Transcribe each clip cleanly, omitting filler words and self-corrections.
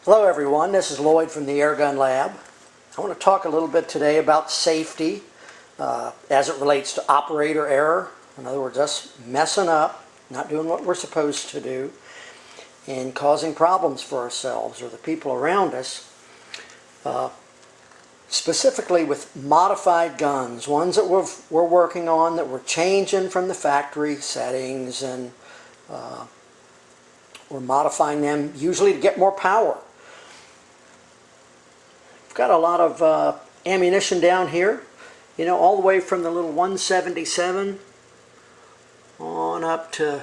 Hello everyone, this is Lloyd from the Airgun Lab. I want to talk a little bit today about safety as it relates to operator error. In other words, us messing up, not doing what we're supposed to do, and causing problems for ourselves or the people around us. Specifically with modified guns, ones that we're working on that we're changing from the factory settings, and we're modifying them usually to get more power. We've got a lot of ammunition down here, you know, all the way from the little 177 on up to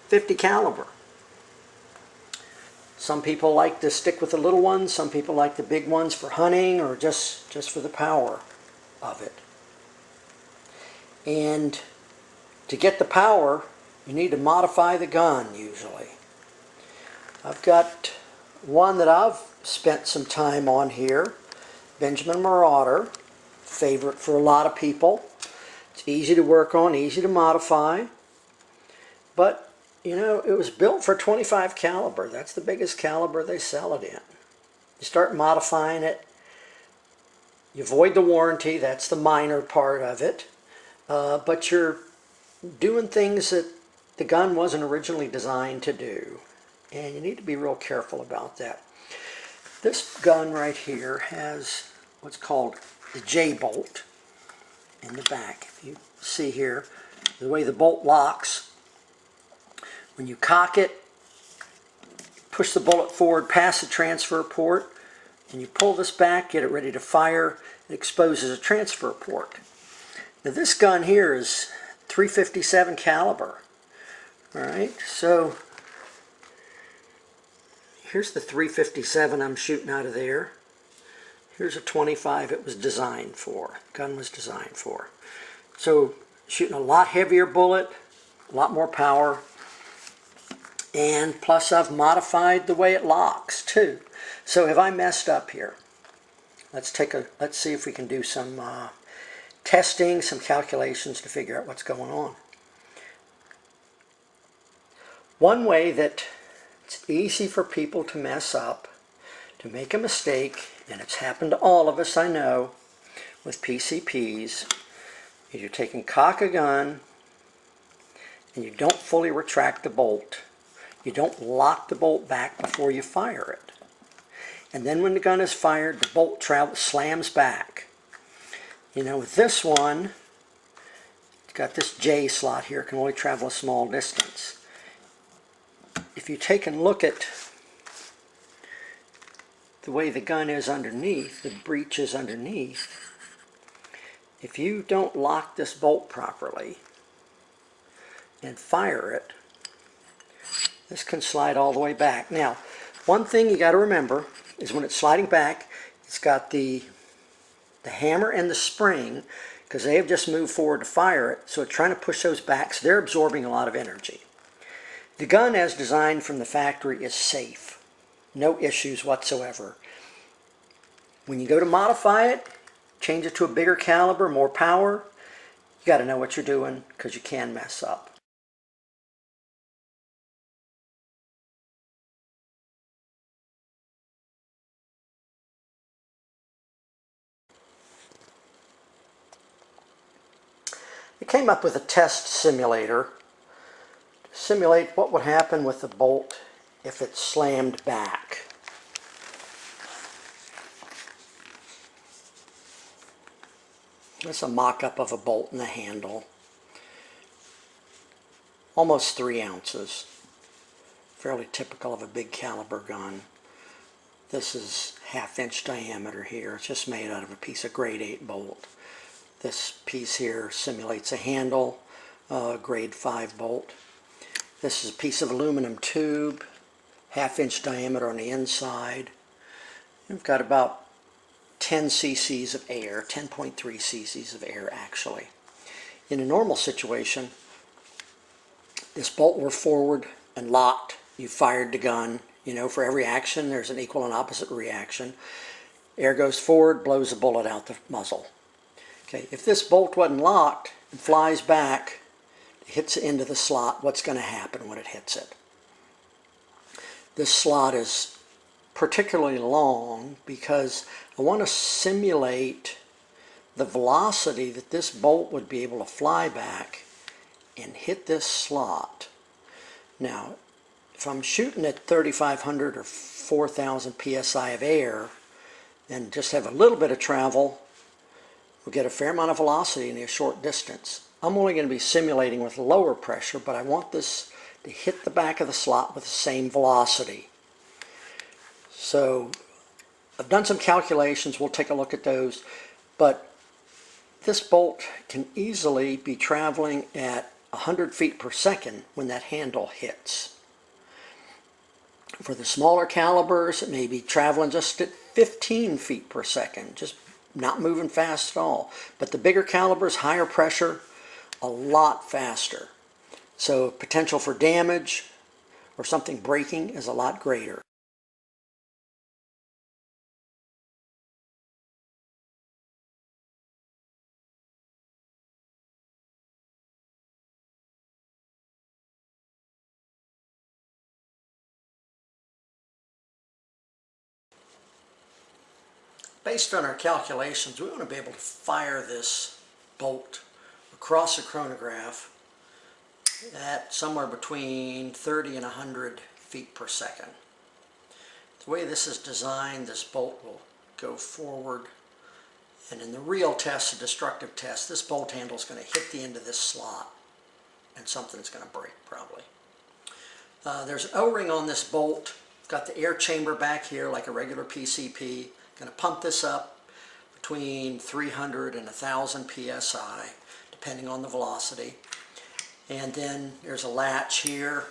50 caliber. Some people like to stick with the little ones, some people like the big ones for hunting or just for the power of it. And to get the power, you need to modify the gun usually. I've got one that I've spent some time on here, Benjamin Marauder, favorite for a lot of people. It's easy to work on, easy to modify, but you know, it was built for 25 caliber. That's the biggest caliber they sell it in. You start modifying it, you void the warranty, that's the minor part of it, but you're doing things that the gun wasn't originally designed to do, and you need to be real careful about that. This gun right here has what's called the J-bolt in the back. If you see here, the way the bolt locks, when you cock it, push the bullet forward past the transfer port, and you pull this back, get it ready to fire, it exposes a transfer port. Now this gun here is .357 caliber. Alright, so here's the .357 I'm shooting out of there. Here's a .25 it was designed for, gun was designed for. So shooting a lot heavier bullet, a lot more power, and plus I've modified the way it locks too. So have I messed up here? Let's see if we can do some testing, some calculations to figure out what's going on. One way that it's easy for people to mess up, to make a mistake, and it's happened to all of us, I know, with PCPs, is you're taking cock a gun and you don't fully retract the bolt. You don't lock the bolt back before you fire it. And then when the gun is fired, the bolt slams back. You know, with this one, it's got this J slot here, it can only travel a small distance. If you take and look at the way the gun is underneath, the breech is underneath, if you don't lock this bolt properly and fire it, this can slide all the way back. Now, one thing you got to remember is when it's sliding back, it's got the hammer and the spring, because they have just moved forward to fire it, so it's trying to push those back, so they're absorbing a lot of energy. The gun as designed from the factory is safe. No issues whatsoever. When you go to modify it, change it to a bigger caliber, more power, you got to know what you're doing because you can mess up. I came up with a test simulator to simulate what would happen with the bolt if it slammed back. This is a mock-up of a bolt and a handle. Almost 3 ounces. Fairly typical of a big caliber gun. This is 1/2 inch diameter here. It's just made out of a piece of grade 8 bolt. This piece here simulates a handle, grade 5 bolt. This is a piece of aluminum tube, 1/2 inch diameter on the inside. We've got about 10 cc's of air, 10.3 cc's of air actually. In a normal situation, this bolt were forward and locked. You fired the gun. You know, for every action there's an equal and opposite reaction. Air goes forward, blows the bullet out the muzzle. Okay, if this bolt wasn't locked and flies back, hits into the slot, what's going to happen when it hits it? This slot is particularly long because I want to simulate the velocity that this bolt would be able to fly back and hit this slot. Now, if I'm shooting at 3,500 or 4,000 psi of air and just have a little bit of travel, we'll get a fair amount of velocity in a short distance. I'm only going to be simulating with lower pressure, but I want this to hit the back of the slot with the same velocity. So I've done some calculations, we'll take a look at those, but this bolt can easily be traveling at 100 feet per second when that handle hits. For the smaller calibers, it may be traveling just at 15 feet per second, just not moving fast at all. But the bigger calibers, higher pressure, a lot faster. So potential for damage or something breaking is a lot greater. Based on our calculations, we want to be able to fire this bolt across the chronograph at somewhere between 30 and 100 feet per second. The way this is designed, this bolt will go forward, and in the real test, the destructive test, this bolt handle is going to hit the end of this slot and something's going to break probably. There's an O-ring on this bolt. Got the air chamber back here like a regular PCP. Going to pump this up between 300 and 1,000 psi depending on the velocity. And then there's a latch here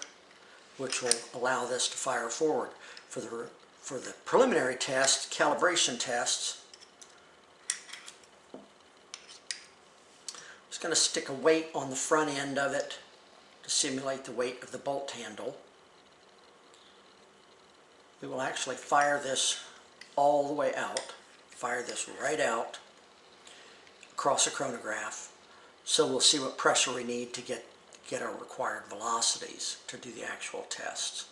which will allow this to fire forward. For the preliminary test, calibration tests, I'm just going to stick a weight on the front end of it to simulate the weight of the bolt handle. We will actually fire this all the way out, fire this right out across the chronograph. So we'll see what pressure we need to get our required velocities to do the actual tests.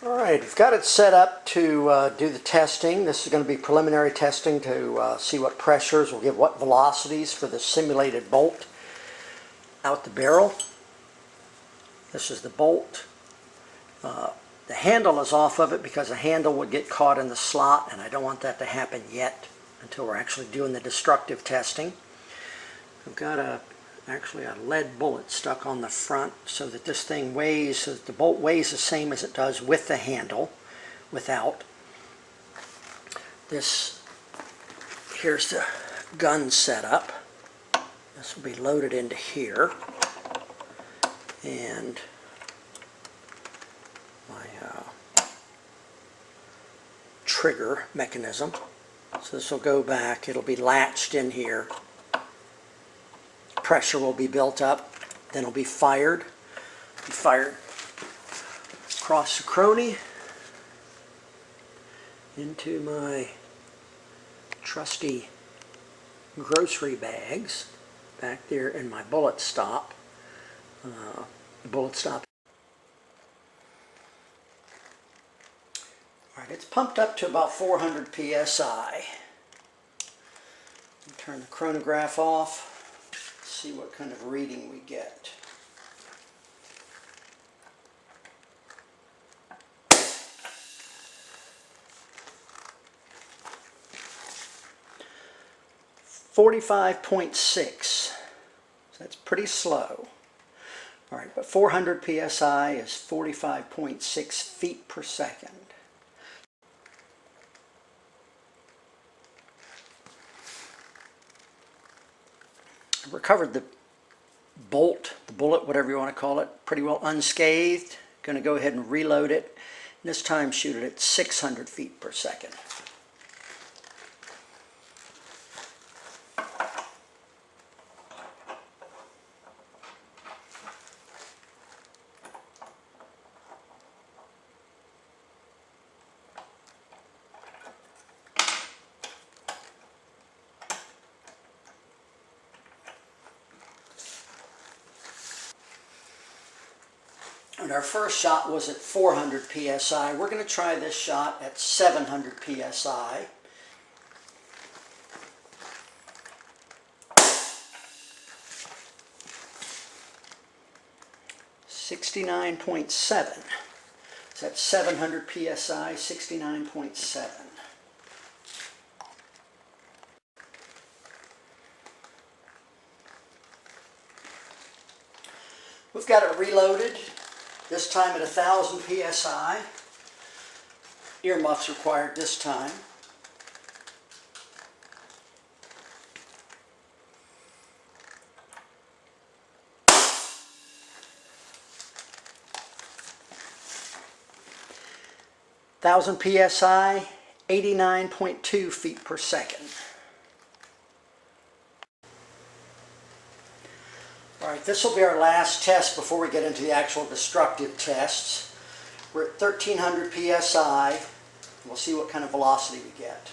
Alright, we've got it set up to do the testing. This is going to be preliminary testing to see what pressures will give what velocities for the simulated bolt out the barrel. This is the bolt. The handle is off of it because the handle would get caught in the slot, and I don't want that to happen yet until we're actually doing the destructive testing. I've got actually a lead bullet stuck on the front so that this thing weighs, so that the bolt weighs the same as it does with the handle, without. Here's the gun setup. This will be loaded into here, and my trigger mechanism. So this will go back, it'll be latched in here. Pressure will be built up, then it'll be fired. Across the chrony into my trusty grocery bags back there in my bullet stop. The bullet stop. Alright, it's pumped up to about 400 psi. Turn the chronograph off. See what kind of reading we get. .6. So that's pretty slow. All right, but 400 psi is 45.6 feet per second. I've recovered the bolt, the bullet, whatever you want to call it, pretty well unscathed. Going to go ahead and reload it. And this time shoot it at 600 feet per second. our first shot was at 400 psi. We're going to try this shot at 700 psi. .69.7. So that's 700 psi, 69.7. We've got it reloaded, this time at 1,000 psi. Earmuffs required this time. Thousand psi, 89.2 feet per second. All right, this will be our last test before we get into the actual destructive tests. We're at 1,300 psi. We'll see what kind of velocity we get.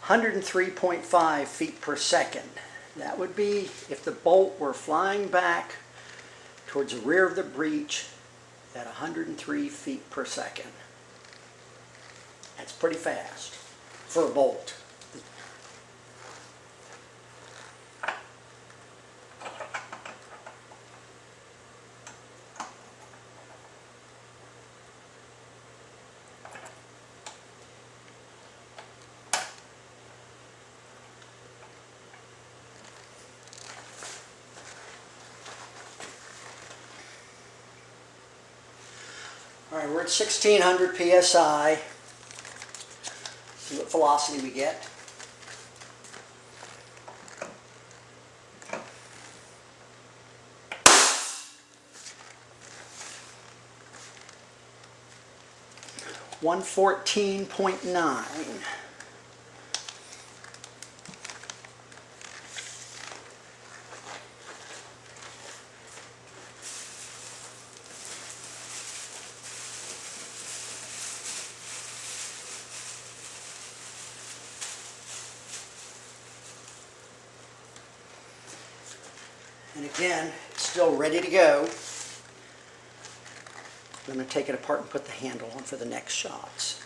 .5 feet per second. That would be if the bolt were flying back towards the rear of the breech at 103 feet per second. That's pretty fast for a bolt. All right, we're at 1,600 psi. See what velocity we get. .114.9. And again, it's still ready to go. I'm going to take it apart and put the handle on for the next shots.